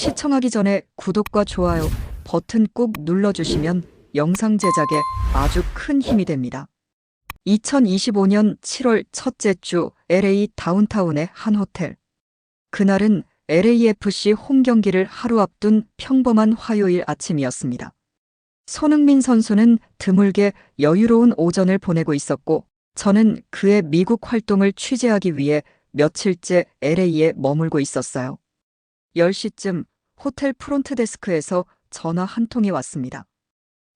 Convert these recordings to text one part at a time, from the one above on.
시청하기 전에 구독과 좋아요 버튼 꾹 눌러주시면 영상 제작에 아주 큰 힘이 됩니다. 2025년 7월 첫째 주 LA 다운타운의 한 호텔. 그날은 LAFC 홈 경기를 하루 앞둔 평범한 화요일 아침이었습니다. 손흥민 선수는 드물게 여유로운 오전을 보내고 있었고, 저는 그의 미국 활동을 취재하기 위해 며칠째 LA에 머물고 있었어요. 10시쯤 호텔 프론트 데스크에서 전화 한 통이 왔습니다.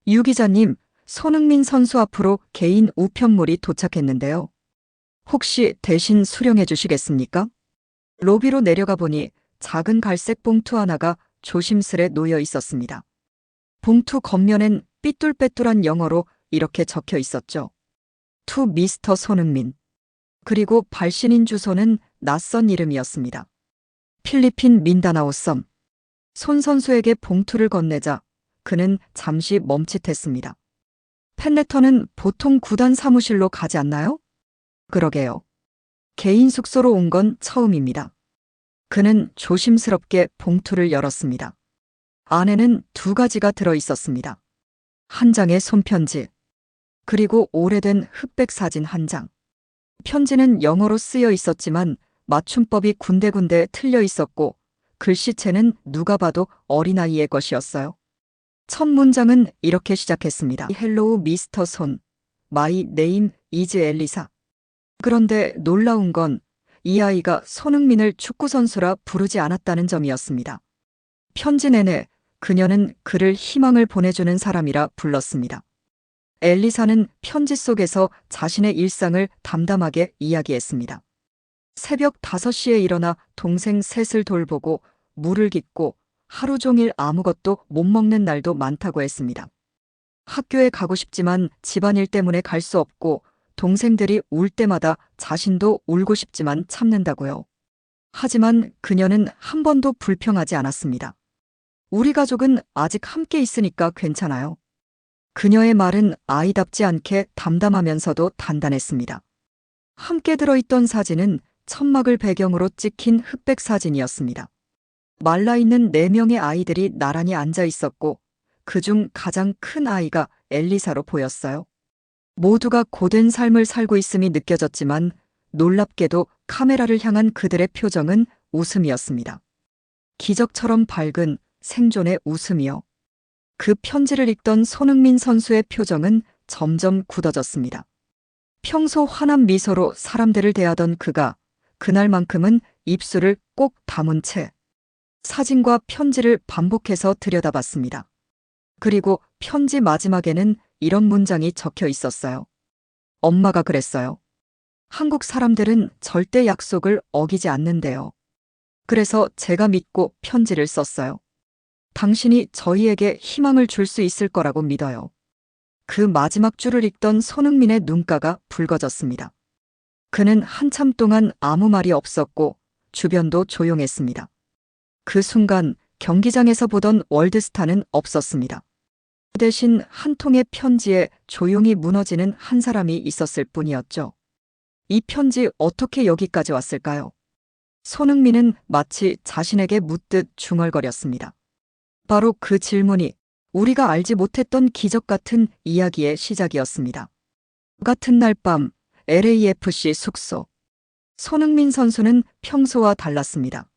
유 기자님, 손흥민 선수 앞으로 개인 우편물이 도착했는데요. 혹시 대신 수령해 주시겠습니까? 로비로 내려가 보니 작은 갈색 봉투 하나가 조심스레 놓여 있었습니다. 봉투 겉면엔 삐뚤빼뚤한 영어로 이렇게 적혀 있었죠. 투 미스터 손흥민. 그리고 발신인 주소는 낯선 이름이었습니다. 필리핀 민다나오 섬. 손 선수에게 봉투를 건네자 그는 잠시 멈칫했습니다. 팬레터는 보통 구단 사무실로 가지 않나요? 그러게요. 개인 숙소로 온 건 처음입니다. 그는 조심스럽게 봉투를 열었습니다. 안에는 2가지가 들어 있었습니다. 한 장의 손편지, 그리고 오래된 흑백 사진 한 장. 편지는 영어로 쓰여 있었지만 맞춤법이 군데군데 틀려 있었고 글씨체는 누가 봐도 어린아이의 것이었어요. 첫 문장은 이렇게 시작했습니다. 헬로우 미스터 손. 마이 네임 이즈 엘리사. 그런데 놀라운 건 이 아이가 손흥민을 축구선수라 부르지 않았다는 점이었습니다. 편지 내내 그녀는 그를 희망을 보내주는 사람이라 불렀습니다. 엘리사는 편지 속에서 자신의 일상을 담담하게 이야기했습니다. 새벽 5시에 일어나 동생 셋을 돌보고 물을 깃고 하루 종일 아무것도 못 먹는 날도 많다고 했습니다. 학교에 가고 싶지만 집안일 때문에 갈 수 없고 동생들이 울 때마다 자신도 울고 싶지만 참는다고요. 하지만 그녀는 한 번도 불평하지 않았습니다. 우리 가족은 아직 함께 있으니까 괜찮아요. 그녀의 말은 아이답지 않게 담담하면서도 단단했습니다. 함께 들어있던 사진은 천막을 배경으로 찍힌 흑백 사진이었습니다. 말라있는 4명의 아이들이 나란히 앉아 있었고 그중 가장 큰 아이가 엘리사로 보였어요. 모두가 고된 삶을 살고 있음이 느껴졌지만 놀랍게도 카메라를 향한 그들의 표정은 웃음이었습니다. 기적처럼 밝은 생존의 웃음이요. 그 편지를 읽던 손흥민 선수의 표정은 점점 굳어졌습니다. 평소 환한 미소로 사람들을 대하던 그가 그날만큼은 입술을 꼭 다문 채 사진과 편지를 반복해서 들여다봤습니다. 그리고 편지 마지막에는 이런 문장이 적혀 있었어요. 엄마가 그랬어요. 한국 사람들은 절대 약속을 어기지 않는데요. 그래서 제가 믿고 편지를 썼어요. 당신이 저희에게 희망을 줄 수 있을 거라고 믿어요. 그 마지막 줄을 읽던 손흥민의 눈가가 붉어졌습니다. 그는 한참 동안 아무 말이 없었고 주변도 조용했습니다. 그 순간 경기장에서 보던 월드스타는 없었습니다. 대신 한 통의 편지에 조용히 무너지는 한 사람이 있었을 뿐이었죠. 이 편지 어떻게 여기까지 왔을까요? 손흥민은 마치 자신에게 묻듯 중얼거렸습니다. 바로 그 질문이 우리가 알지 못했던 기적 같은 이야기의 시작이었습니다. 같은 날 밤 LAFC 숙소. 손흥민 선수는 평소와 달랐습니다.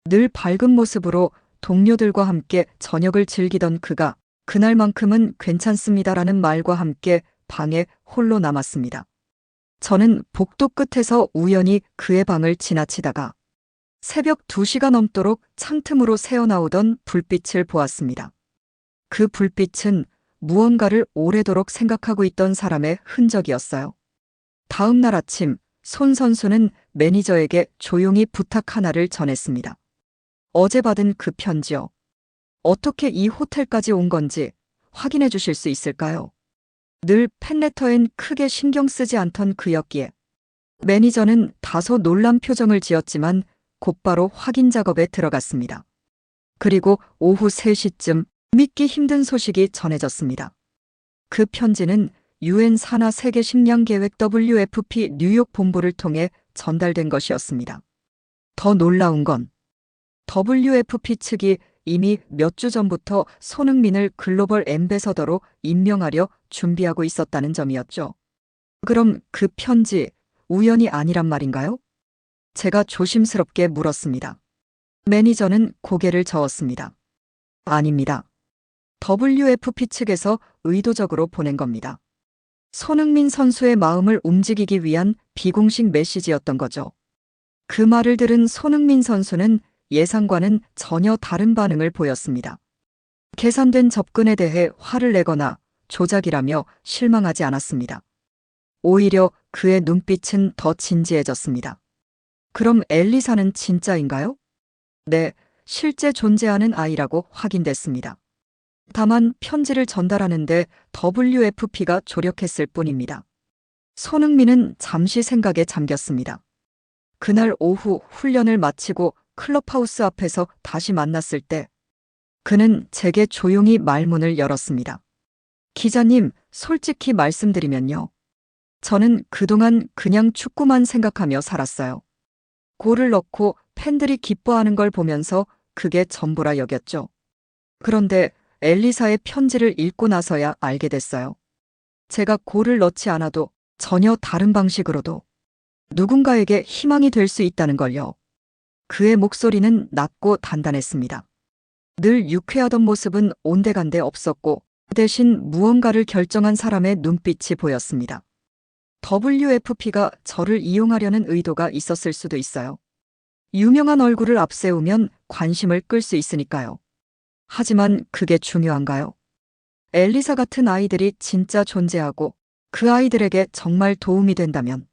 늘 밝은 모습으로 동료들과 함께 저녁을 즐기던 그가 그날만큼은 괜찮습니다라는 말과 함께 방에 홀로 남았습니다. 저는 복도 끝에서 우연히 그의 방을 지나치다가 새벽 2시가 넘도록 창틈으로 새어나오던 불빛을 보았습니다. 그 불빛은 무언가를 오래도록 생각하고 있던 사람의 흔적이었어요. 다음 날 아침, 손 선수는 매니저에게 조용히 부탁 하나를 전했습니다. 어제 받은 그 편지요. 어떻게 이 호텔까지 온 건지 확인해 주실 수 있을까요? 늘 팬레터엔 크게 신경 쓰지 않던 그였기에 매니저는 다소 놀란 표정을 지었지만 곧바로 확인 작업에 들어갔습니다. 그리고 오후 3시쯤 믿기 힘든 소식이 전해졌습니다. 그 편지는 UN 산하 세계 식량 계획 WFP 뉴욕 본부를 통해 전달된 것이었습니다. 더 놀라운 건 WFP 측이 이미 몇 주 전부터 손흥민을 글로벌 앰베서더로 임명하려 준비하고 있었다는 점이었죠. 그럼 그 편지 우연이 아니란 말인가요? 제가 조심스럽게 물었습니다. 매니저는 고개를 저었습니다. 아닙니다. WFP 측에서 의도적으로 보낸 겁니다. 손흥민 선수의 마음을 움직이기 위한 비공식 메시지였던 거죠. 그 말을 들은 손흥민 선수는 예상과는 전혀 다른 반응을 보였습니다. 계산된 접근에 대해 화를 내거나 조작이라며 실망하지 않았습니다. 오히려 그의 눈빛은 더 진지해졌습니다. 그럼 엘리사는 진짜인가요? 네, 실제 존재하는 아이라고 확인됐습니다. 다만 편지를 전달하는데 WFP가 조력했을 뿐입니다. 손흥민은 잠시 생각에 잠겼습니다. 그날 오후 훈련을 마치고 클럽하우스 앞에서 다시 만났을 때 그는 제게 조용히 말문을 열었습니다. 기자님, 솔직히 말씀드리면요. 저는 그동안 그냥 축구만 생각하며 살았어요. 골을 넣고 팬들이 기뻐하는 걸 보면서 그게 전부라 여겼죠. 그런데 엘리사의 편지를 읽고 나서야 알게 됐어요. 제가 골을 넣지 않아도 전혀 다른 방식으로도 누군가에게 희망이 될 수 있다는 걸요. 그의 목소리는 낮고 단단했습니다. 늘 유쾌하던 모습은 온데간데 없었고 대신 무언가를 결정한 사람의 눈빛이 보였습니다. WFP가 저를 이용하려는 의도가 있었을 수도 있어요. 유명한 얼굴을 앞세우면 관심을 끌 수 있으니까요. 하지만 그게 중요한가요? 엘리사 같은 아이들이 진짜 존재하고 그 아이들에게 정말 도움이 된다면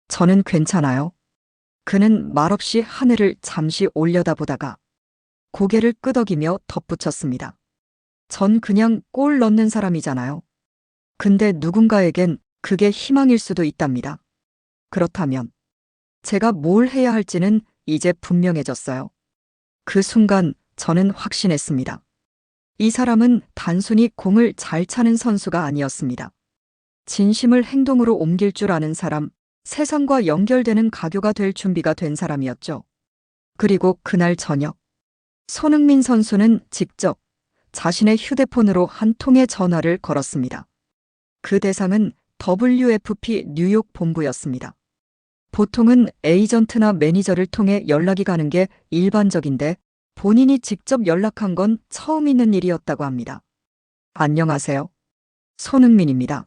저는 괜찮아요. 그는 말없이 하늘을 잠시 올려다보다가 고개를 끄덕이며 덧붙였습니다. 전 그냥 골 넣는 사람이잖아요. 근데 누군가에겐 그게 희망일 수도 있답니다. 그렇다면 제가 뭘 해야 할지는 이제 분명해졌어요. 그 순간 저는 확신했습니다. 이 사람은 단순히 공을 잘 차는 선수가 아니었습니다. 진심을 행동으로 옮길 줄 아는 사람, 세상과 연결되는 가교가 될 준비가 된 사람이었죠. 그리고 그날 저녁, 손흥민 선수는 직접 자신의 휴대폰으로 한 통의 전화를 걸었습니다. 그 대상은 WFP 뉴욕 본부였습니다. 보통은 에이전트나 매니저를 통해 연락이 가는 게 일반적인데 본인이 직접 연락한 건 처음 있는 일이었다고 합니다. 안녕하세요. 손흥민입니다.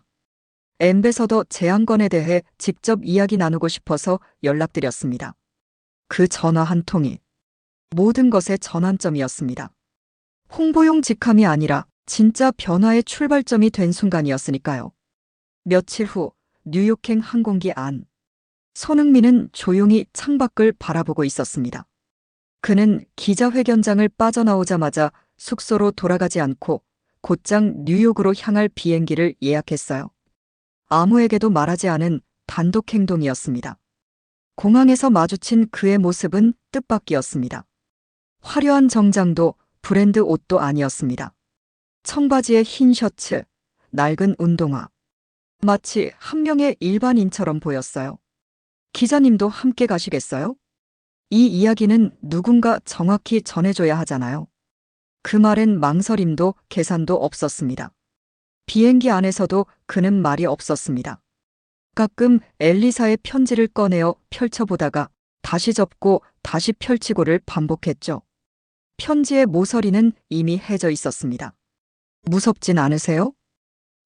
앰베서더 제안건에 대해 직접 이야기 나누고 싶어서 연락드렸습니다. 그 전화 한 통이 모든 것의 전환점이었습니다. 홍보용 직함이 아니라 진짜 변화의 출발점이 된 순간이었으니까요. 며칠 후 뉴욕행 항공기 안. 손흥민은 조용히 창밖을 바라보고 있었습니다. 그는 기자회견장을 빠져나오자마자 숙소로 돌아가지 않고 곧장 뉴욕으로 향할 비행기를 예약했어요. 아무에게도 말하지 않은 단독 행동이었습니다. 공항에서 마주친 그의 모습은 뜻밖이었습니다. 화려한 정장도 브랜드 옷도 아니었습니다. 청바지에 흰 셔츠, 낡은 운동화. 마치 한 명의 일반인처럼 보였어요. 기자님도 함께 가시겠어요? 이 이야기는 누군가 정확히 전해줘야 하잖아요. 그 말엔 망설임도 계산도 없었습니다. 비행기 안에서도 그는 말이 없었습니다. 가끔 엘리사의 편지를 꺼내어 펼쳐보다가 다시 접고 다시 펼치고를 반복했죠. 편지의 모서리는 이미 해져 있었습니다. 무섭진 않으세요?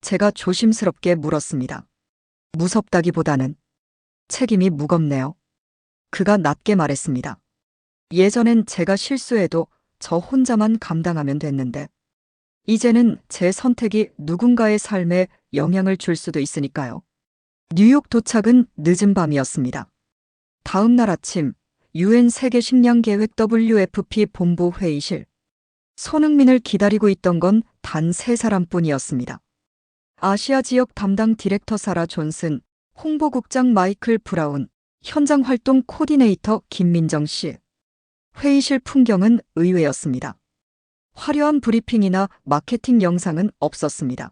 제가 조심스럽게 물었습니다. 무섭다기보다는 책임이 무겁네요. 그가 낮게 말했습니다. 예전엔 제가 실수해도 저 혼자만 감당하면 됐는데 이제는 제 선택이 누군가의 삶에 영향을 줄 수도 있으니까요. 뉴욕 도착은 늦은 밤이었습니다. 다음 날 아침 UN 세계 식량 계획 WFP 본부 회의실. 손흥민을 기다리고 있던 건 단 3사람뿐이었습니다. 아시아 지역 담당 디렉터 사라 존슨, 홍보국장 마이클 브라운, 현장 활동 코디네이터 김민정 씨. 회의실 풍경은 의외였습니다. 화려한 브리핑이나 마케팅 영상은 없었습니다.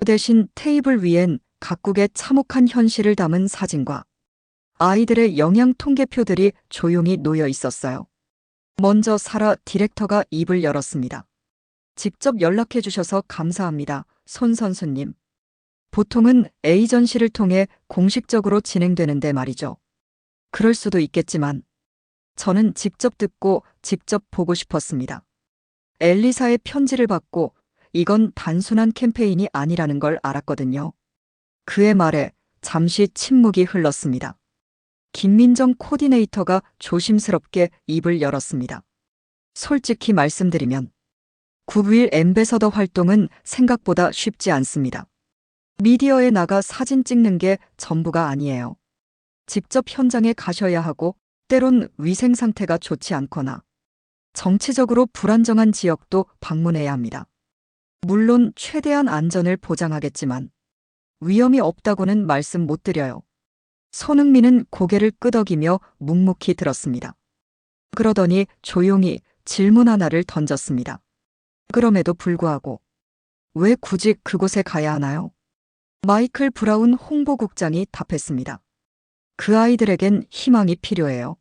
대신 테이블 위엔 각국의 참혹한 현실을 담은 사진과 아이들의 영양 통계표들이 조용히 놓여 있었어요. 먼저 사라 디렉터가 입을 열었습니다. 직접 연락해 주셔서 감사합니다, 손 선수님. 보통은 에이전시를 통해 공식적으로 진행되는데 말이죠. 그럴 수도 있겠지만 저는 직접 듣고 직접 보고 싶었습니다. 엘리사의 편지를 받고 이건 단순한 캠페인이 아니라는 걸 알았거든요. 그의 말에 잠시 침묵이 흘렀습니다. 김민정 코디네이터가 조심스럽게 입을 열었습니다. 솔직히 말씀드리면 굿윌 앰베서더 활동은 생각보다 쉽지 않습니다. 미디어에 나가 사진 찍는 게 전부가 아니에요. 직접 현장에 가셔야 하고 때론 위생 상태가 좋지 않거나 정치적으로 불안정한 지역도 방문해야 합니다. 물론 최대한 안전을 보장하겠지만 위험이 없다고는 말씀 못 드려요. 손흥민은 고개를 끄덕이며 묵묵히 들었습니다. 그러더니 조용히 질문 하나를 던졌습니다. 그럼에도 불구하고 왜 굳이 그곳에 가야 하나요? 마이클 브라운 홍보국장이 답했습니다. 그 아이들에겐 희망이 필요해요.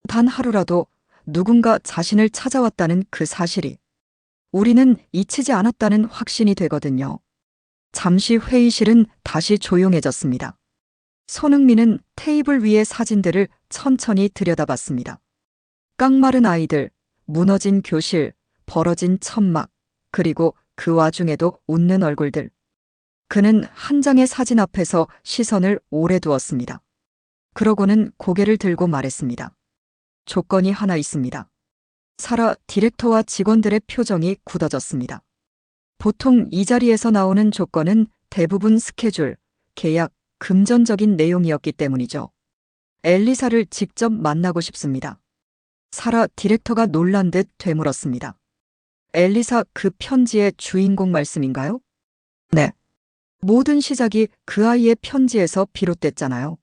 단 하루라도 누군가 자신을 찾아왔다는 그 사실이 우리는 잊히지 않았다는 확신이 되거든요. 잠시 회의실은 다시 조용해졌습니다. 손흥민은 테이블 위의 사진들을 천천히 들여다봤습니다. 깡마른 아이들, 무너진 교실, 벌어진 천막, 그리고 그 와중에도 웃는 얼굴들. 그는 한 장의 사진 앞에서 시선을 오래 두었습니다. 그러고는 고개를 들고 말했습니다. 조건이 하나 있습니다. 사라 디렉터와 직원들의 표정이 굳어졌습니다. 보통 이 자리에서 나오는 조건은 대부분 스케줄, 계약, 금전적인 내용이었기 때문이죠. 엘리사를 직접 만나고 싶습니다. 사라 디렉터가 놀란 듯 되물었습니다. 엘리사 그 편지의 주인공 말씀인가요? 네. 모든 시작이 그 아이의 편지에서 비롯됐잖아요.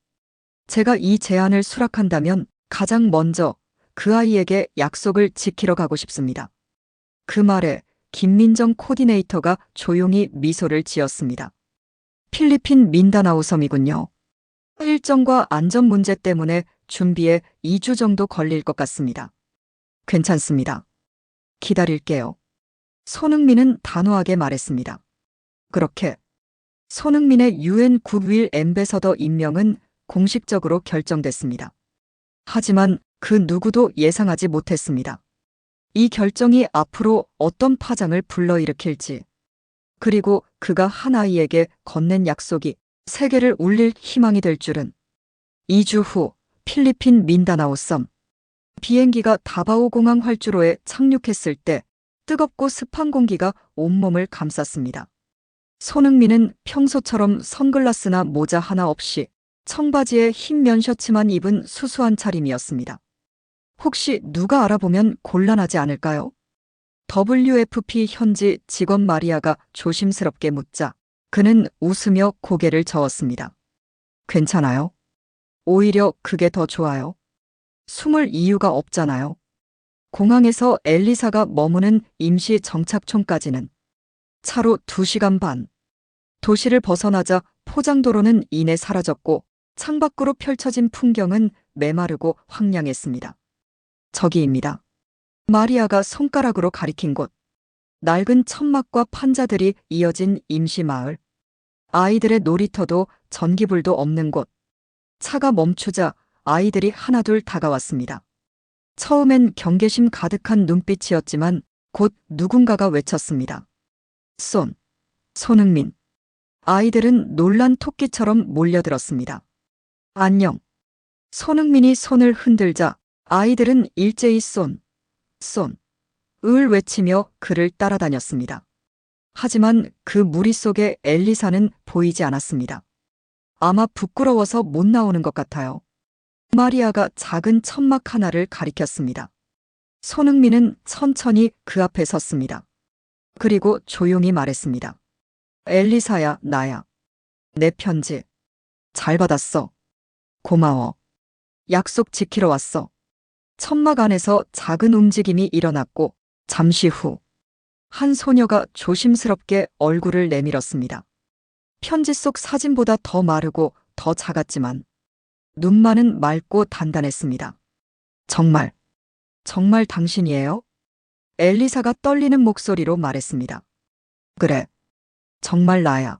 제가 이 제안을 수락한다면 가장 먼저 그 아이에게 약속을 지키러 가고 싶습니다. 그 말에 김민정 코디네이터가 조용히 미소를 지었습니다. 필리핀 민다나오 섬이군요. 일정과 안전 문제 때문에 준비에 2주 정도 걸릴 것 같습니다. 괜찮습니다. 기다릴게요. 손흥민은 단호하게 말했습니다. 그렇게 손흥민의 UN 굿윌 앰베서더 임명은 공식적으로 결정됐습니다. 하지만 그 누구도 예상하지 못했습니다. 이 결정이 앞으로 어떤 파장을 불러일으킬지, 그리고 그가 한 아이에게 건넨 약속이 세계를 울릴 희망이 될 줄은. 2주 후 필리핀 민다나오 섬. 비행기가 다바오 공항 활주로에 착륙했을 때 뜨겁고 습한 공기가 온몸을 감쌌습니다. 손흥민은 평소처럼 선글라스나 모자 하나 없이 청바지에 흰 면셔츠만 입은 수수한 차림이었습니다. 혹시 누가 알아보면 곤란하지 않을까요? WFP 현지 직원 마리아가 조심스럽게 묻자 그는 웃으며 고개를 저었습니다. 괜찮아요? 오히려 그게 더 좋아요. 숨을 이유가 없잖아요. 공항에서 엘리사가 머무는 임시 정착촌까지는 차로 2시간 반. 도시를 벗어나자 포장도로는 이내 사라졌고 창밖으로 펼쳐진 풍경은 메마르고 황량했습니다. 저기입니다. 마리아가 손가락으로 가리킨 곳. 낡은 천막과 판자들이 이어진 임시 마을. 아이들의 놀이터도 전기불도 없는 곳. 차가 멈추자 아이들이 하나둘 다가왔습니다. 처음엔 경계심 가득한 눈빛이었지만 곧 누군가가 외쳤습니다. 손흥민. 아이들은 놀란 토끼처럼 몰려들었습니다. 안녕. 손흥민이 손을 흔들자 아이들은 일제히 을 외치며 그를 따라다녔습니다. 하지만 그 무리 속에 엘리사는 보이지 않았습니다. 아마 부끄러워서 못 나오는 것 같아요. 마리아가 작은 천막 하나를 가리켰습니다. 손흥민은 천천히 그 앞에 섰습니다. 그리고 조용히 말했습니다. 엘리사야, 나야. 내 편지. 잘 받았어. 고마워. 약속 지키러 왔어. 천막 안에서 작은 움직임이 일어났고 잠시 후 한 소녀가 조심스럽게 얼굴을 내밀었습니다. 편지 속 사진보다 더 마르고 더 작았지만 눈만은 맑고 단단했습니다. 정말 정말 당신이에요? 엘리사가 떨리는 목소리로 말했습니다. 그래, 정말 나야.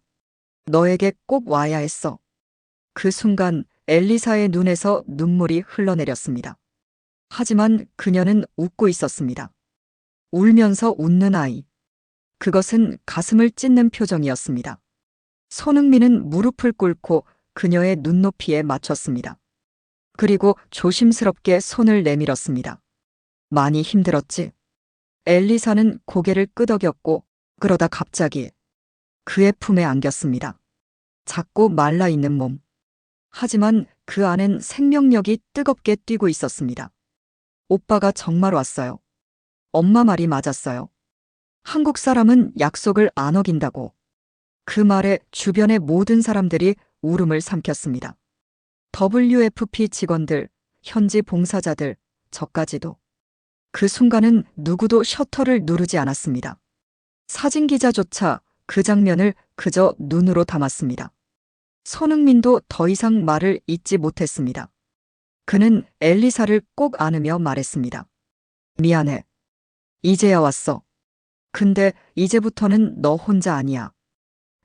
너에게 꼭 와야 했어. 그 순간 엘리사의 눈에서 눈물이 흘러내렸습니다. 하지만 그녀는 웃고 있었습니다. 울면서 웃는 아이. 그것은 가슴을 찢는 표정이었습니다. 손흥민은 무릎을 꿇고 그녀의 눈높이에 맞췄습니다. 그리고 조심스럽게 손을 내밀었습니다. 많이 힘들었지? 엘리사는 고개를 끄덕였고 그러다 갑자기 그의 품에 안겼습니다. 작고 말라있는 몸. 하지만 그 안엔 생명력이 뜨겁게 뛰고 있었습니다. 오빠가 정말 왔어요. 엄마 말이 맞았어요. 한국 사람은 약속을 안 어긴다고. 그 말에 주변의 모든 사람들이 울음을 삼켰습니다. WFP 직원들, 현지 봉사자들, 저까지도. 그 순간은 누구도 셔터를 누르지 않았습니다. 사진기자조차 그 장면을 그저 눈으로 담았습니다. 손흥민도 더 이상 말을 잇지 못했습니다. 그는 엘리사를 꼭 안으며 말했습니다. 미안해. 이제야 왔어. 근데 이제부터는 너 혼자 아니야.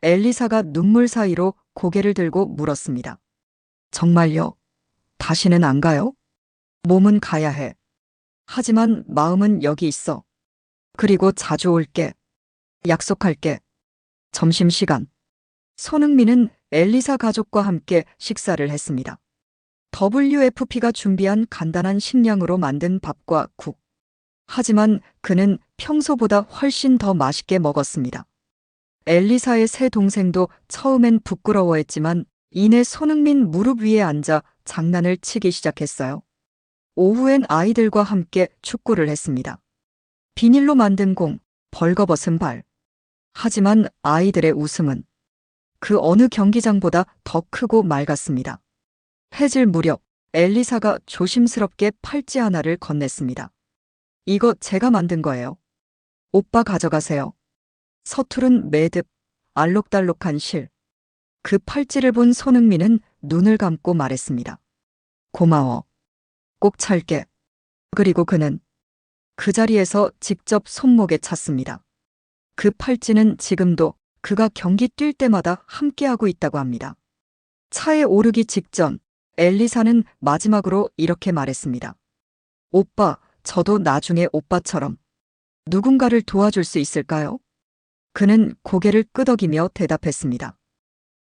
엘리사가 눈물 사이로 고개를 들고 물었습니다. 정말요? 다시는 안 가요? 몸은 가야 해. 하지만 마음은 여기 있어. 그리고 자주 올게. 약속할게. 점심시간. 손흥민은 엘리사 가족과 함께 식사를 했습니다. WFP가 준비한 간단한 식량으로 만든 밥과 국. 하지만 그는 평소보다 훨씬 더 맛있게 먹었습니다. 엘리사의 새 동생도 처음엔 부끄러워했지만 이내 손흥민 무릎 위에 앉아 장난을 치기 시작했어요. 오후엔 아이들과 함께 축구를 했습니다. 비닐로 만든 공, 벌거벗은 발. 하지만 아이들의 웃음은 그 어느 경기장보다 더 크고 맑았습니다. 해질 무렵 엘리사가 조심스럽게 팔찌 하나를 건넸습니다. 이거 제가 만든 거예요. 오빠 가져가세요. 서투른 매듭, 알록달록한 실. 그 팔찌를 본 손흥민은 눈을 감고 말했습니다. 고마워. 꼭 찰게. 그리고 그는 그 자리에서 직접 손목에 찼습니다. 그 팔찌는 지금도 그가 경기 뛸 때마다 함께하고 있다고 합니다. 차에 오르기 직전 엘리사는 마지막으로 이렇게 말했습니다. 오빠, 저도 나중에 오빠처럼 누군가를 도와줄 수 있을까요? 그는 고개를 끄덕이며 대답했습니다.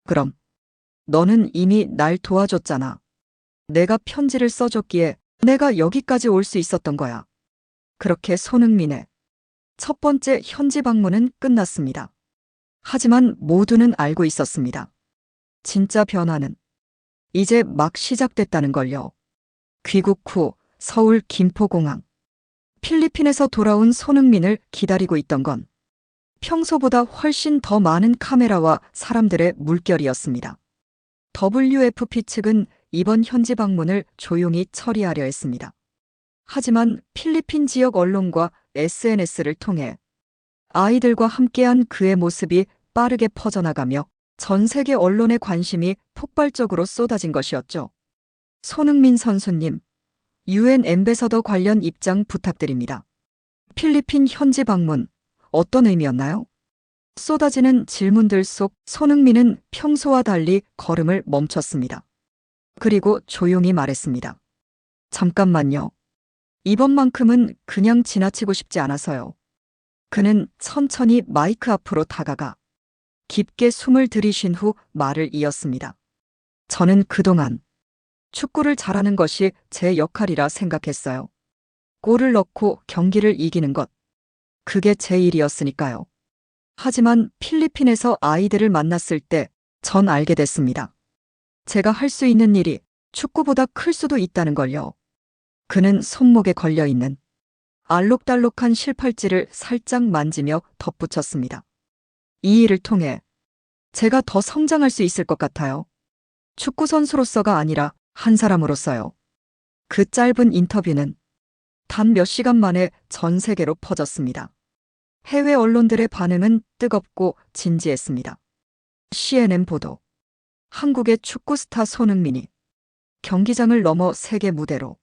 그럼, 너는 이미 날 도와줬잖아. 내가 편지를 써줬기에 내가 여기까지 올 수 있었던 거야. 그렇게 손흥민의 첫 번째 현지 방문은 끝났습니다. 하지만 모두는 알고 있었습니다. 진짜 변화는 이제 막 시작됐다는 걸요. 귀국 후 서울 김포공항. 필리핀에서 돌아온 손흥민을 기다리고 있던 건 평소보다 훨씬 더 많은 카메라와 사람들의 물결이었습니다. WFP 측은 이번 현지 방문을 조용히 처리하려 했습니다. 하지만 필리핀 지역 언론과 SNS를 통해 아이들과 함께한 그의 모습이 빠르게 퍼져나가며 전 세계 언론의 관심이 폭발적으로 쏟아진 것이었죠. 손흥민 선수님, UN 앰베서더 관련 입장 부탁드립니다. 필리핀 현지 방문, 어떤 의미였나요? 쏟아지는 질문들 속 손흥민은 평소와 달리 걸음을 멈췄습니다. 그리고 조용히 말했습니다. 잠깐만요. 이번만큼은 그냥 지나치고 싶지 않아서요. 그는 천천히 마이크 앞으로 다가가 깊게 숨을 들이쉰 후 말을 이었습니다. 저는 그동안 축구를 잘하는 것이 제 역할이라 생각했어요. 골을 넣고 경기를 이기는 것. 그게 제 일이었으니까요. 하지만 필리핀에서 아이들을 만났을 때 전 알게 됐습니다. 제가 할 수 있는 일이 축구보다 클 수도 있다는 걸요. 그는 손목에 걸려있는 알록달록한 실팔찌를 살짝 만지며 덧붙였습니다. 이 일을 통해 제가 더 성장할 수 있을 것 같아요. 축구 선수로서가 아니라 한 사람으로서요. 그 짧은 인터뷰는 단 몇 시간 만에 전 세계로 퍼졌습니다. 해외 언론들의 반응은 뜨겁고 진지했습니다. CNN 보도. 한국의 축구 스타 손흥민이 경기장을 넘어 세계 무대로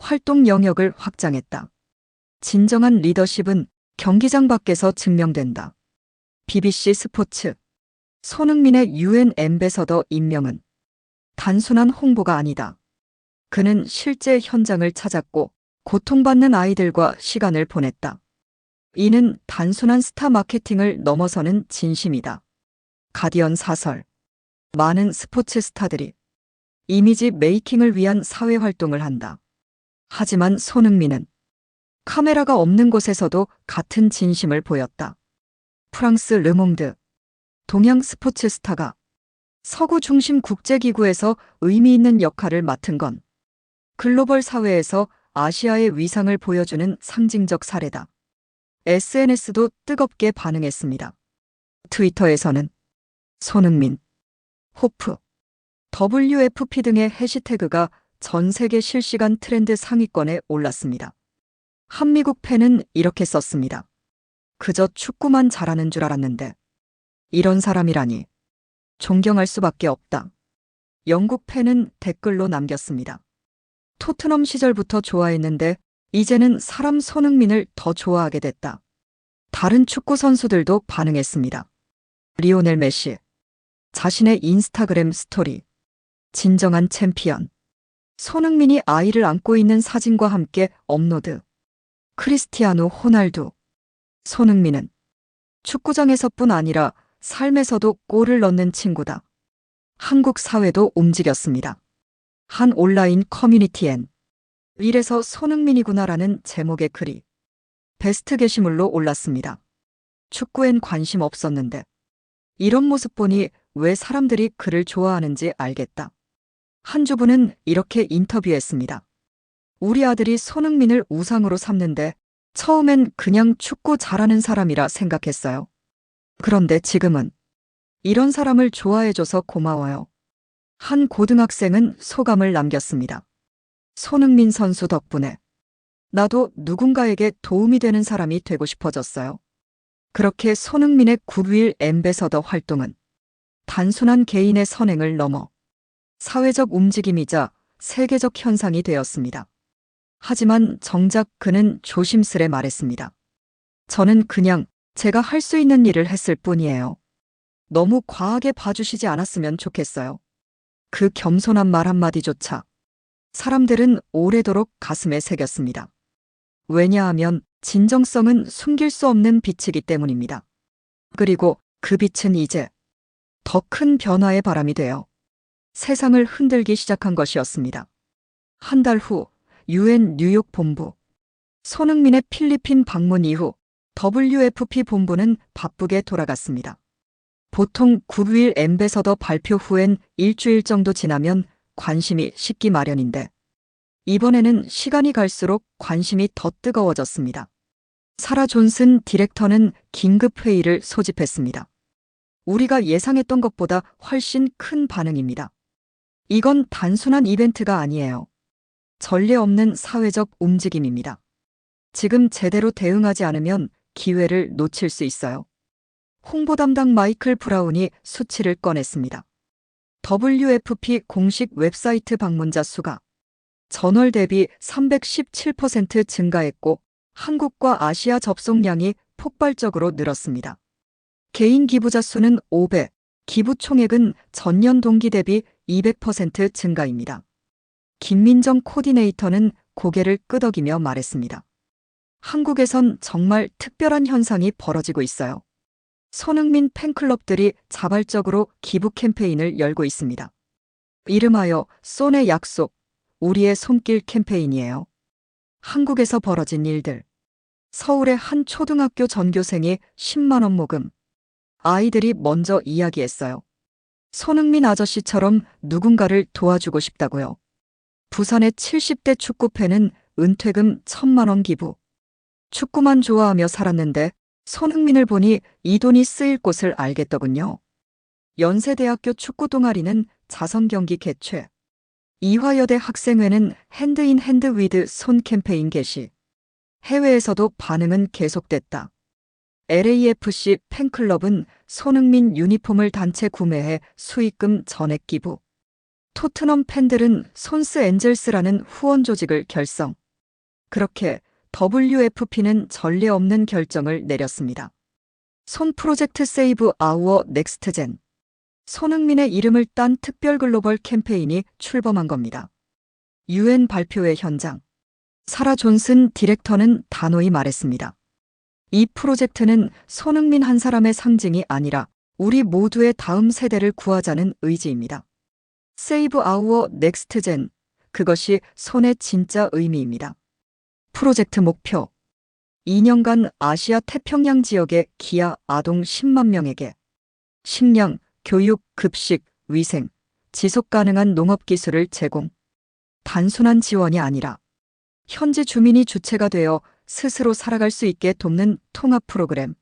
활동 영역을 확장했다. 진정한 리더십은 경기장 밖에서 증명된다. BBC 스포츠. 손흥민의 UN 앰베서더 임명은 단순한 홍보가 아니다. 그는 실제 현장을 찾았고 고통받는 아이들과 시간을 보냈다. 이는 단순한 스타 마케팅을 넘어서는 진심이다. 가디언 사설. 많은 스포츠 스타들이 이미지 메이킹을 위한 사회 활동을 한다. 하지만 손흥민은 카메라가 없는 곳에서도 같은 진심을 보였다. 프랑스 르몽드. 동양 스포츠 스타가 서구 중심 국제기구에서 의미 있는 역할을 맡은 건 글로벌 사회에서 아시아의 위상을 보여주는 상징적 사례다. SNS도 뜨겁게 반응했습니다. 트위터에서는 손흥민, 호프, WFP 등의 해시태그가 전 세계 실시간 트렌드 상위권에 올랐습니다. 한미국 팬은 이렇게 썼습니다. 그저 축구만 잘하는 줄 알았는데 이런 사람이라니 존경할 수밖에 없다. 영국 팬은 댓글로 남겼습니다. 토트넘 시절부터 좋아했는데 이제는 사람 손흥민을 더 좋아하게 됐다. 다른 축구 선수들도 반응했습니다. 리오넬 메시. 자신의 인스타그램 스토리. 진정한 챔피언. 손흥민이 아이를 안고 있는 사진과 함께 업로드. 크리스티아노 호날두. 손흥민은 축구장에서뿐 아니라 삶에서도 골을 넣는 친구다. 한국 사회도 움직였습니다. 한 온라인 커뮤니티엔 이래서 손흥민이구나라는 제목의 글이 베스트 게시물로 올랐습니다. 축구엔 관심 없었는데 이런 모습 보니 왜 사람들이 그를 좋아하는지 알겠다. 한 주부는 이렇게 인터뷰했습니다. 우리 아들이 손흥민을 우상으로 삼는데 처음엔 그냥 축구 잘하는 사람이라 생각했어요. 그런데 지금은 이런 사람을 좋아해줘서 고마워요. 한 고등학생은 소감을 남겼습니다. 손흥민 선수 덕분에 나도 누군가에게 도움이 되는 사람이 되고 싶어졌어요. 그렇게 손흥민의 굿윌 앰베서더 활동은 단순한 개인의 선행을 넘어 사회적 움직임이자 세계적 현상이 되었습니다. 하지만 정작 그는 조심스레 말했습니다. 저는 그냥 제가 할 수 있는 일을 했을 뿐이에요. 너무 과하게 봐주시지 않았으면 좋겠어요. 그 겸손한 말 한마디조차 사람들은 오래도록 가슴에 새겼습니다. 왜냐하면 진정성은 숨길 수 없는 빛이기 때문입니다. 그리고 그 빛은 이제 더 큰 변화의 바람이 되어 세상을 흔들기 시작한 것이었습니다. 한 달 후 UN 뉴욕 본부. 손흥민의 필리핀 방문 이후 WFP 본부는 바쁘게 돌아갔습니다. 보통 굿윌 앰베서더 발표 후엔 일주일 정도 지나면 관심이 식기 마련인데 이번에는 시간이 갈수록 관심이 더 뜨거워졌습니다. 사라 존슨 디렉터는 긴급 회의를 소집했습니다. 우리가 예상했던 것보다 훨씬 큰 반응입니다. 이건 단순한 이벤트가 아니에요. 전례 없는 사회적 움직임입니다. 지금 제대로 대응하지 않으면 기회를 놓칠 수 있어요. 홍보 담당 마이클 브라운이 수치를 꺼냈습니다. WFP 공식 웹사이트 방문자 수가 전월 대비 317% 증가했고 한국과 아시아 접속량이 폭발적으로 늘었습니다. 개인 기부자 수는 500, 기부 총액은 전년 동기 대비 200% 증가입니다. 김민정 코디네이터는 고개를 끄덕이며 말했습니다. 한국에선 정말 특별한 현상이 벌어지고 있어요. 손흥민 팬클럽들이 자발적으로 기부 캠페인을 열고 있습니다. 이름하여 손의 약속, 우리의 손길 캠페인이에요. 한국에서 벌어진 일들. 서울의 한 초등학교 전교생이 10만 원 모금. 아이들이 먼저 이야기했어요. 손흥민 아저씨처럼 누군가를 도와주고 싶다고요. 부산의 70대 축구팬은 은퇴금 1,000만 원 기부. 축구만 좋아하며 살았는데 손흥민을 보니 이 돈이 쓰일 곳을 알겠더군요. 연세대학교 축구 동아리는 자선 경기 개최. 이화여대 학생회는 핸드 인 핸드 위드 손 캠페인 개시. 해외에서도 반응은 계속됐다. LAFC 팬클럽은 손흥민 유니폼을 단체 구매해 수익금 전액 기부. 토트넘 팬들은 손스 엔젤스라는 후원 조직을 결성. 그렇게 WFP는 전례 없는 결정을 내렸습니다. 손 프로젝트 세이브 아우어 넥스트젠. 손흥민의 이름을 딴 특별 글로벌 캠페인이 출범한 겁니다. UN 발표회 현장. 사라 존슨 디렉터는 단호히 말했습니다. 이 프로젝트는 손흥민 한 사람의 상징이 아니라 우리 모두의 다음 세대를 구하자는 의지입니다. Save Our Next Gen. 그것이 손의 진짜 의미입니다. 프로젝트 목표. 2년간 아시아 태평양 지역의 기아 아동 10만 명에게 식량, 교육, 급식, 위생, 지속 가능한 농업 기술을 제공. 단순한 지원이 아니라 현지 주민이 주체가 되어 스스로 살아갈 수 있게 돕는 통합 프로그램.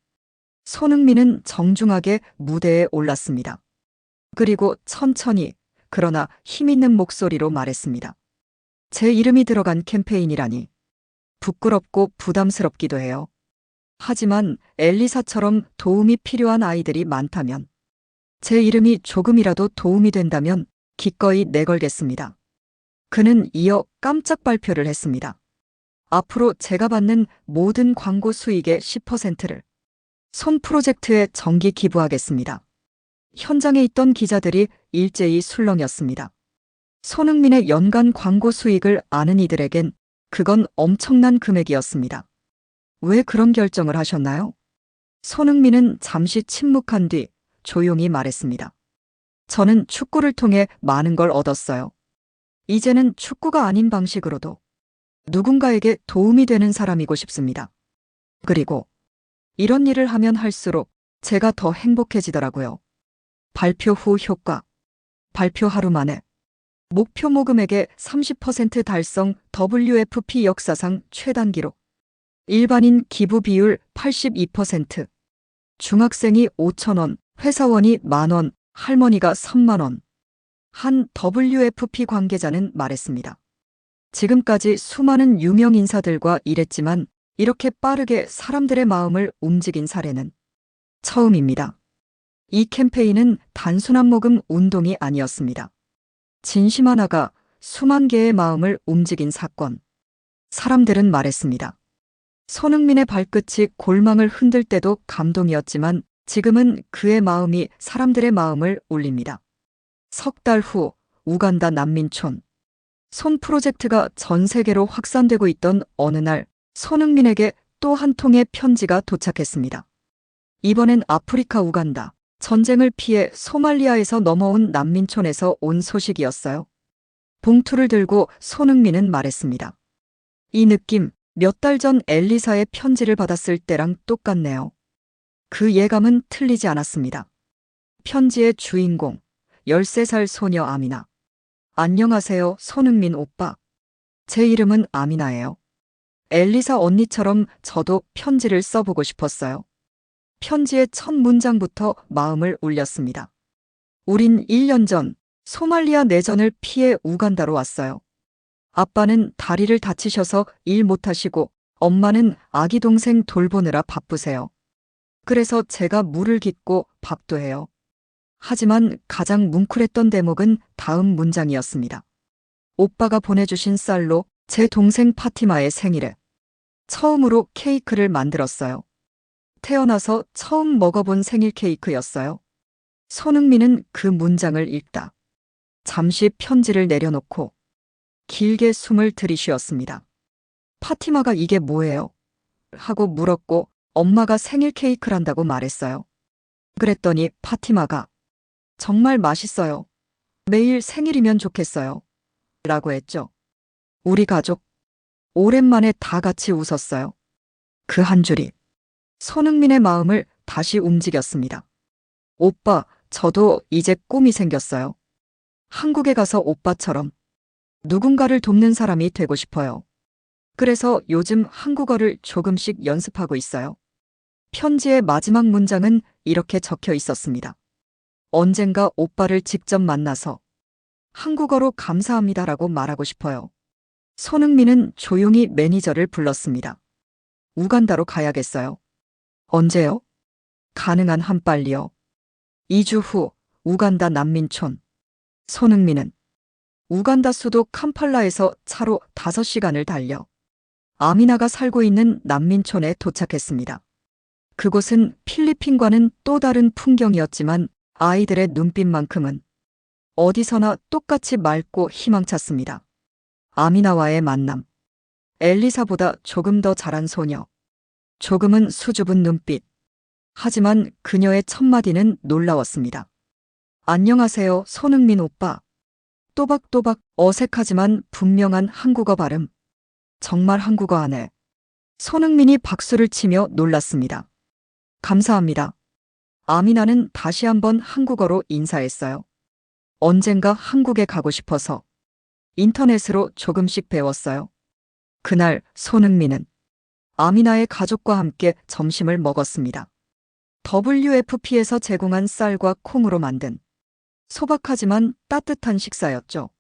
손흥민은 정중하게 무대에 올랐습니다. 그리고 천천히 그러나 힘있는 목소리로 말했습니다. 제 이름이 들어간 캠페인이라니 부끄럽고 부담스럽기도 해요. 하지만 엘리사처럼 도움이 필요한 아이들이 많다면, 제 이름이 조금이라도 도움이 된다면 기꺼이 내걸겠습니다. 그는 이어 깜짝 발표를 했습니다. 앞으로 제가 받는 모든 광고 수익의 10%를 손 프로젝트에 정기 기부하겠습니다. 현장에 있던 기자들이 일제히 술렁였습니다. 손흥민의 연간 광고 수익을 아는 이들에겐 그건 엄청난 금액이었습니다. 왜 그런 결정을 하셨나요? 손흥민은 잠시 침묵한 뒤 조용히 말했습니다. 저는 축구를 통해 많은 걸 얻었어요. 이제는 축구가 아닌 방식으로도 누군가에게 도움이 되는 사람이고 싶습니다. 그리고 이런 일을 하면 할수록 제가 더 행복해지더라고요. 발표 후 효과. 발표 하루 만에 목표 모금액의 30% 달성. WFP 역사상 최단 기록. 일반인 기부 비율 82%. 중학생이 5,000원, 회사원이 10,000원, 할머니가 3만 원. 한 WFP 관계자는 말했습니다. 지금까지 수많은 유명 인사들과 일했지만 이렇게 빠르게 사람들의 마음을 움직인 사례는 처음입니다. 이 캠페인은 단순한 모금 운동이 아니었습니다. 진심 하나가 수만 개의 마음을 움직인 사건. 사람들은 말했습니다. 손흥민의 발끝이 골망을 흔들 때도 감동이었지만 지금은 그의 마음이 사람들의 마음을 울립니다. 석 달 후 우간다 난민촌. 손 프로젝트가 전 세계로 확산되고 있던 어느 날 손흥민에게 또 한 통의 편지가 도착했습니다. 이번엔 아프리카 우간다. 전쟁을 피해 소말리아에서 넘어온 난민촌에서 온 소식이었어요. 봉투를 들고 손흥민은 말했습니다. 이 느낌 몇 달 전 엘리사의 편지를 받았을 때랑 똑같네요. 그 예감은 틀리지 않았습니다. 편지의 주인공 13살 소녀 아미나. 안녕하세요, 손흥민 오빠. 제 이름은 아미나예요. 엘리사 언니처럼 저도 편지를 써보고 싶었어요. 편지의 첫 문장부터 마음을 울렸습니다. 우린 1년 전 소말리아 내전을 피해 우간다로 왔어요. 아빠는 다리를 다치셔서 일 못하시고 엄마는 아기 동생 돌보느라 바쁘세요. 그래서 제가 물을 깃고 밥도 해요. 하지만 가장 뭉클했던 대목은 다음 문장이었습니다. 오빠가 보내주신 쌀로 제 동생 파티마의 생일에 처음으로 케이크를 만들었어요. 태어나서 처음 먹어본 생일 케이크였어요. 손흥민은 그 문장을 읽다 잠시 편지를 내려놓고 길게 숨을 들이쉬었습니다. 파티마가 이게 뭐예요? 하고 물었고 엄마가 생일 케이크란다고 말했어요. 그랬더니 파티마가 정말 맛있어요. 매일 생일이면 좋겠어요. 라고 했죠. 우리 가족 오랜만에 다 같이 웃었어요. 그 한 줄이 손흥민의 마음을 다시 움직였습니다. 오빠, 저도 이제 꿈이 생겼어요. 한국에 가서 오빠처럼 누군가를 돕는 사람이 되고 싶어요. 그래서 요즘 한국어를 조금씩 연습하고 있어요. 편지의 마지막 문장은 이렇게 적혀 있었습니다. 언젠가 오빠를 직접 만나서 한국어로 감사합니다라고 말하고 싶어요. 손흥민은 조용히 매니저를 불렀습니다. 우간다로 가야겠어요. 언제요? 가능한 한 빨리요. 2주 후 우간다 난민촌. 손흥민은 우간다 수도 캄팔라에서 차로 5시간을 달려 아미나가 살고 있는 난민촌에 도착했습니다. 그곳은 필리핀과는 또 다른 풍경이었지만 아이들의 눈빛만큼은 어디서나 똑같이 맑고 희망찼습니다. 아미나와의 만남. 엘리사보다 조금 더 자란 소녀. 조금은 수줍은 눈빛. 하지만 그녀의 첫마디는 놀라웠습니다. 안녕하세요, 손흥민 오빠. 또박또박 어색하지만 분명한 한국어 발음. 정말 한국어 하네. 손흥민이 박수를 치며 놀랐습니다. 감사합니다. 아미나는 다시 한번 한국어로 인사했어요. 언젠가 한국에 가고 싶어서 인터넷으로 조금씩 배웠어요. 그날 손흥민은 아미나의 가족과 함께 점심을 먹었습니다. WFP에서 제공한 쌀과 콩으로 만든 소박하지만 따뜻한 식사였죠.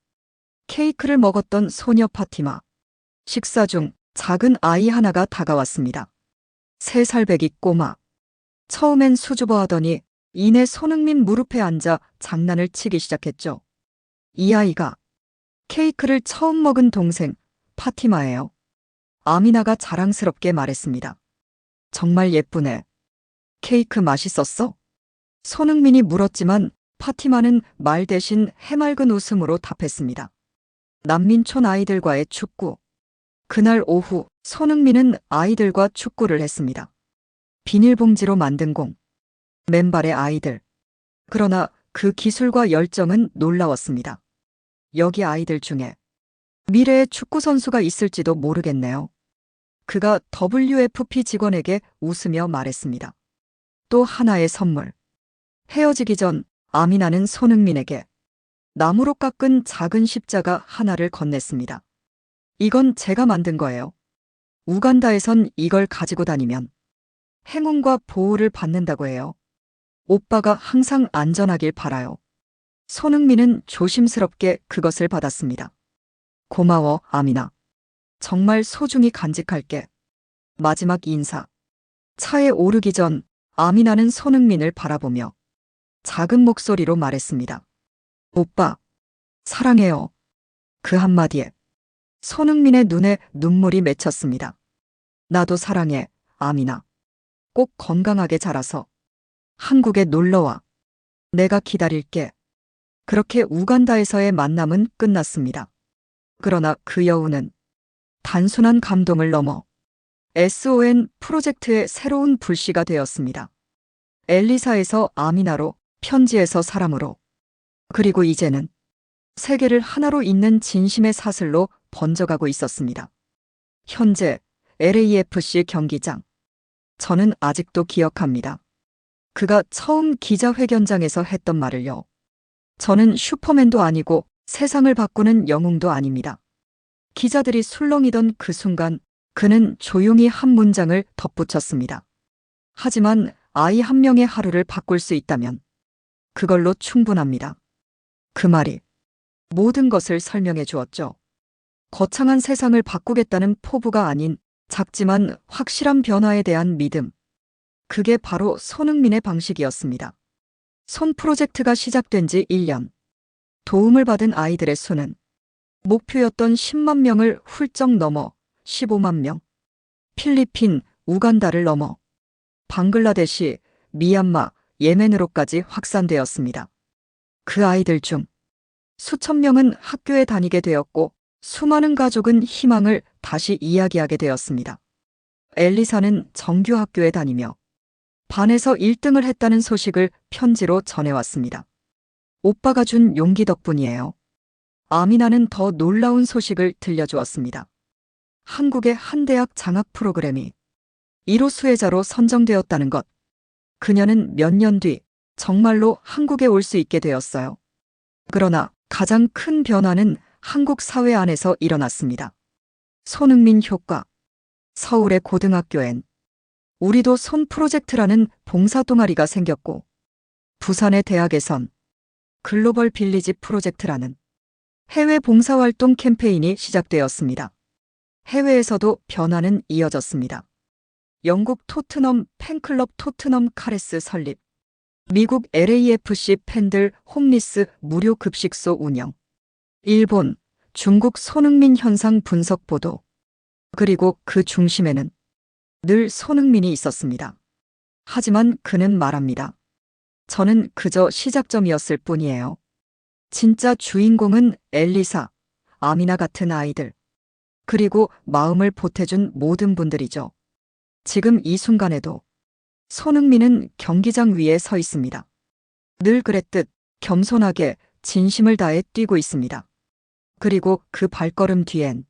케이크를 먹었던 소녀 파티마. 식사 중 작은 아이 하나가 다가왔습니다. 3살 배기 꼬마. 처음엔 수줍어하더니 이내 손흥민 무릎에 앉아 장난을 치기 시작했죠. 이 아이가 케이크를 처음 먹은 동생 파티마예요. 아미나가 자랑스럽게 말했습니다. 정말 예쁘네. 케이크 맛있었어? 손흥민이 물었지만 파티마는 말 대신 해맑은 웃음으로 답했습니다. 난민촌 아이들과의 축구. 그날 오후 손흥민은 아이들과 축구를 했습니다. 비닐봉지로 만든 공. 맨발의 아이들. 그러나 그 기술과 열정은 놀라웠습니다. 여기 아이들 중에 미래의 축구선수가 있을지도 모르겠네요. 그가 WFP 직원에게 웃으며 말했습니다. 또 하나의 선물. 헤어지기 전 아미나는 손흥민에게 나무로 깎은 작은 십자가 하나를 건넸습니다. 이건 제가 만든 거예요. 우간다에선 이걸 가지고 다니면 행운과 보호를 받는다고 해요. 오빠가 항상 안전하길 바라요. 손흥민은 조심스럽게 그것을 받았습니다. 고마워, 아미나. 정말 소중히 간직할게. 마지막 인사. 차에 오르기 전 아미나는 손흥민을 바라보며 작은 목소리로 말했습니다. 오빠, 사랑해요. 그 한마디에 손흥민의 눈에 눈물이 맺혔습니다. 나도 사랑해, 아미나. 꼭 건강하게 자라서 한국에 놀러와. 내가 기다릴게. 그렇게 우간다에서의 만남은 끝났습니다. 그러나 그 여우는 단순한 감동을 넘어 SON 프로젝트의 새로운 불씨가 되었습니다. 엘리사에서 아미나로, 편지에서 사람으로, 그리고 이제는 세계를 하나로 잇는 진심의 사슬로 번져가고 있었습니다. 현재 LAFC 경기장. 저는 아직도 기억합니다. 그가 처음 기자회견장에서 했던 말을요. 저는 슈퍼맨도 아니고 세상을 바꾸는 영웅도 아닙니다. 기자들이 술렁이던 그 순간 그는 조용히 한 문장을 덧붙였습니다. 하지만 아이 한 명의 하루를 바꿀 수 있다면 그걸로 충분합니다. 그 말이 모든 것을 설명해 주었죠. 거창한 세상을 바꾸겠다는 포부가 아닌 작지만 확실한 변화에 대한 믿음. 그게 바로 손흥민의 방식이었습니다. 손 프로젝트가 시작된 지 1년. 도움을 받은 아이들의 수는 목표였던 10만 명을 훌쩍 넘어 15만 명. 필리핀, 우간다를 넘어 방글라데시, 미얀마, 예멘으로까지 확산되었습니다. 그 아이들 중 수천 명은 학교에 다니게 되었고 수많은 가족은 희망을 다시 이야기하게 되었습니다. 엘리사는 정규 학교에 다니며 반에서 1등을 했다는 소식을 편지로 전해왔습니다. 오빠가 준 용기 덕분이에요. 아미나는 더 놀라운 소식을 들려주었습니다. 한국의 한 대학 장학 프로그램이 1호 수혜자로 선정되었다는 것. 그녀는 몇 년 뒤 정말로 한국에 올 수 있게 되었어요. 그러나 가장 큰 변화는 한국 사회 안에서 일어났습니다. 손흥민 효과. 서울의 고등학교엔 우리도 손 프로젝트라는 봉사 동아리가 생겼고, 부산의 대학에선 글로벌 빌리지 프로젝트라는 해외 봉사활동 캠페인이 시작되었습니다. 해외에서도 변화는 이어졌습니다. 영국 토트넘 팬클럽 토트넘 카레스 설립, 미국 LAFC 팬들 홈리스 무료 급식소 운영, 일본, 중국 손흥민 현상 분석 보도. 그리고 그 중심에는 늘 손흥민이 있었습니다. 하지만 그는 말합니다. 저는 그저 시작점이었을 뿐이에요. 진짜 주인공은 엘리사, 아미나 같은 아이들, 그리고 마음을 보태준 모든 분들이죠. 지금 이 순간에도 손흥민은 경기장 위에 서 있습니다. 늘 그랬듯 겸손하게 진심을 다해 뛰고 있습니다. 그리고 그 발걸음 뒤엔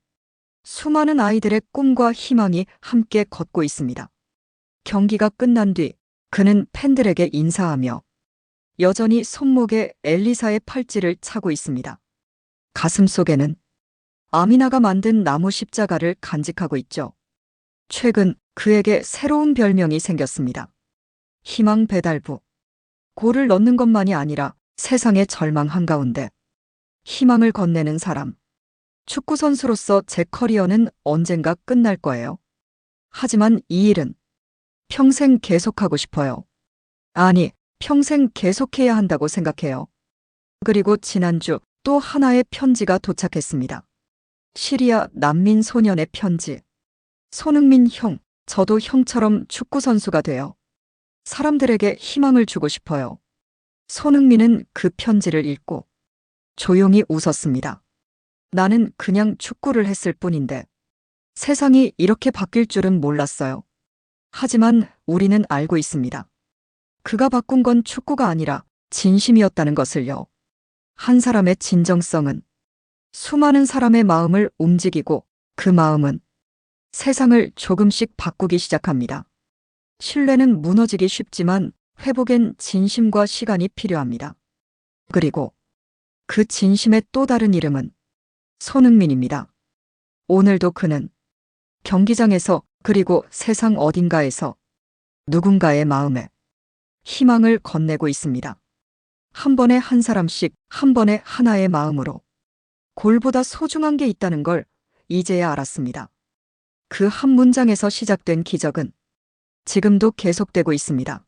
수많은 아이들의 꿈과 희망이 함께 걷고 있습니다. 경기가 끝난 뒤 그는 팬들에게 인사하며 여전히 손목에 엘리사의 팔찌를 차고 있습니다. 가슴 속에는 아미나가 만든 나무 십자가를 간직하고 있죠. 최근 그에게 새로운 별명이 생겼습니다. 희망 배달부. 골을 넣는 것만이 아니라 세상의 절망 한가운데 희망을 건네는 사람. 축구선수로서 제 커리어는 언젠가 끝날 거예요. 하지만 이 일은 평생 계속하고 싶어요. 아니, 평생 계속해야 한다고 생각해요. 그리고 지난주 또 하나의 편지가 도착했습니다. 시리아 난민 소년의 편지. 손흥민 형, 저도 형처럼 축구선수가 돼요. 사람들에게 희망을 주고 싶어요. 손흥민은 그 편지를 읽고 조용히 웃었습니다. 나는 그냥 축구를 했을 뿐인데 세상이 이렇게 바뀔 줄은 몰랐어요. 하지만 우리는 알고 있습니다. 그가 바꾼 건 축구가 아니라 진심이었다는 것을요. 한 사람의 진정성은 수많은 사람의 마음을 움직이고 그 마음은 세상을 조금씩 바꾸기 시작합니다. 신뢰는 무너지기 쉽지만 회복엔 진심과 시간이 필요합니다. 그리고 그 진심의 또 다른 이름은 손흥민입니다. 오늘도 그는 경기장에서 그리고 세상 어딘가에서 누군가의 마음에 희망을 건네고 있습니다. 한 번에 한 사람씩, 한 번에 하나의 마음으로 골보다 소중한 게 있다는 걸 이제야 알았습니다. 그 한 문장에서 시작된 기적은 지금도 계속되고 있습니다.